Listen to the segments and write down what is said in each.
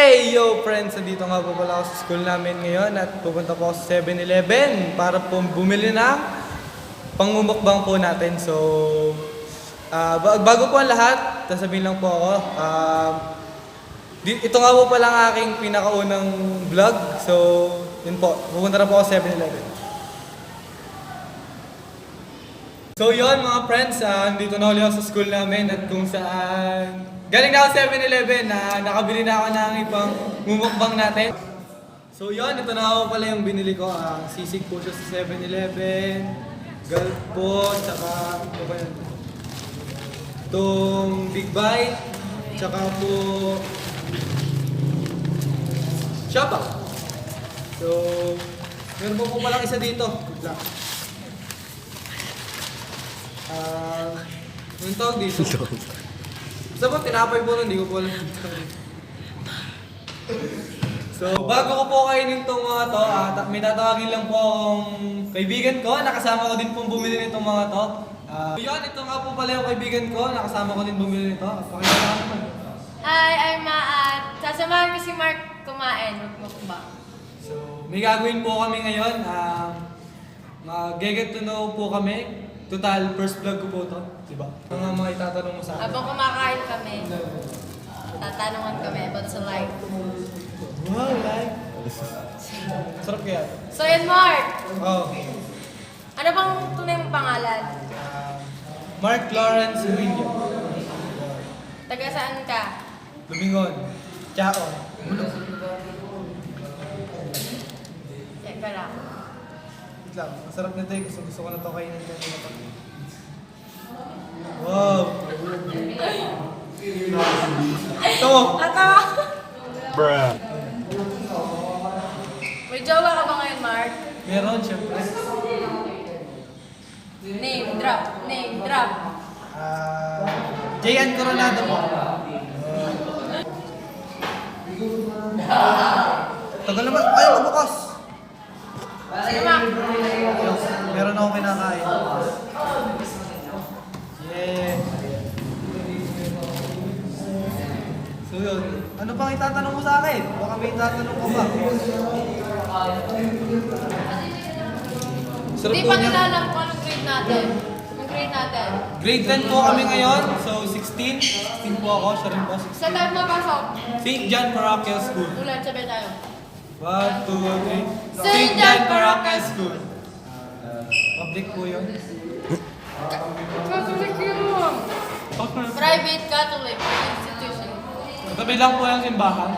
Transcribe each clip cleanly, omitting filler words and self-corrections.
Hey! Yo friends! Nandito nga po pala ako sa school namin ngayon at pupunta po ako sa 7-Eleven para po bumili ng pangmumukbang po natin. So, bago po ang lahat, sasabihin lang po ako, ito nga po pala ang aking pinakaunang vlog. So, yun po, pupunta na po ako sa 7-Eleven. So yun mga friends, dito na ulit ako sa school namin at kung saan galing na ako sa 7-Eleven na nakabili na ako ng ibang mumukbang natin. So yun, ito na ako pala yung binili ko. Sisig po siya sa 7-Eleven, Gulf po, tsaka ito ba yun? Itong Big Bite, tsaka po Shaba. So, meron po palang isa dito. Good luck. Anong tawag dito? Basta po, tinapay po nun, hindi ko po alam. So, bago ko po kainin itong mga to, may tatawagin lang po akong kaibigan ko. Nakasama ko din pong bumili nitong mga to. Yun, ito nga po pala yung kaibigan ko. Nakasama ko din bumili nito. Pakita ka naman. Hi, I'm Maat. Sasamahan ko si Mark kumain. Mukbang. So, may gagawin po kami ngayon. Mag-get to know po kami. Total, first vlog ko po ito. Diba? Ang mga itatanong mo sa akin. Habang kumakain kami, tatanungan kami about sa life. Wow, life! Sarap kaya? So yun, Mark! Oh. Ano bang tunay mong pangalan? Mark Lawrence William. Taga saan ka? Lumingon. Chao. Teka lang. Wait lang. Masarap na ito. Gusto ko na ito kainin ko. Wow! Ito! Ata! Bruh. May jowa ka ba ngayon, Mark? Meron, syempre. Name drop. Name drop. Jayan Coronado po. Tagal naman. Ayaw mo bukas. Sige, Mark. Meron akong kinakain. Yeah. So yun. Ano pang itatanong mo sa akin? Baka may itatanong ko ba? Sarap Hindi po pa niya. nila alam kung anong grade natin. Anong grade natin? Grade 10 po kami ngayon. So 16. 16 po ako. Siya rin po 16. Sa time mo pasok? St. John Parochial School. Ulan, sabay tayo. 1, 2, 3. St. John Parochial School. Public po yun. Catholic yun! Private Catholic institution. Tabi lang po yung simbahan.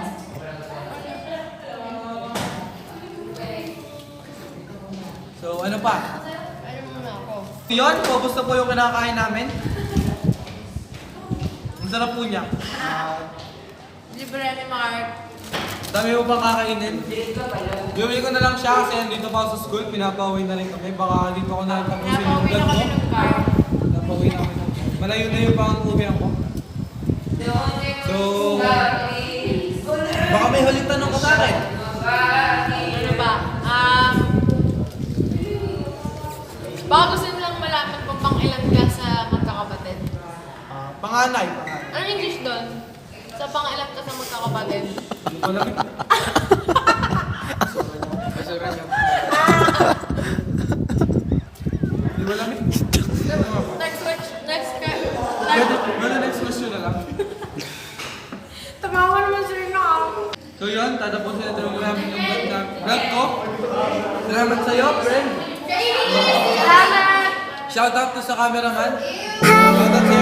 So ano pa? Ano muna ako? Yun, focus na po yung kinakain namin. Ang sarap po niya. Libre ni Mark. Dami mo pang kakainin. Bumili ko na lang siya kasi nandito pa ako sa school. Pinapauwi na rin kami. Baka dito ko na tapusin yung Napauwi na vlog kami ko. ng car. Napauwi na kami. Malayo na yung pang-uwihan ko. So, baka may huling tanong ka sa akin. Ano ba? Baka gusto nilang malaman kung pang ilan ka sa magkakapatid. Panganay. Ano English doon? Sa pang ilan ka sa magkakapatid? Hindi ko alam. Hindi ko alam. Next question. Next question na lang. Tamawa naman sila na ako. So yun, tatapusin natin yung vlog ko. Salamat sa'yo, friend. Salamat! Shoutout to sa cameraman. Shoutout sa'yo,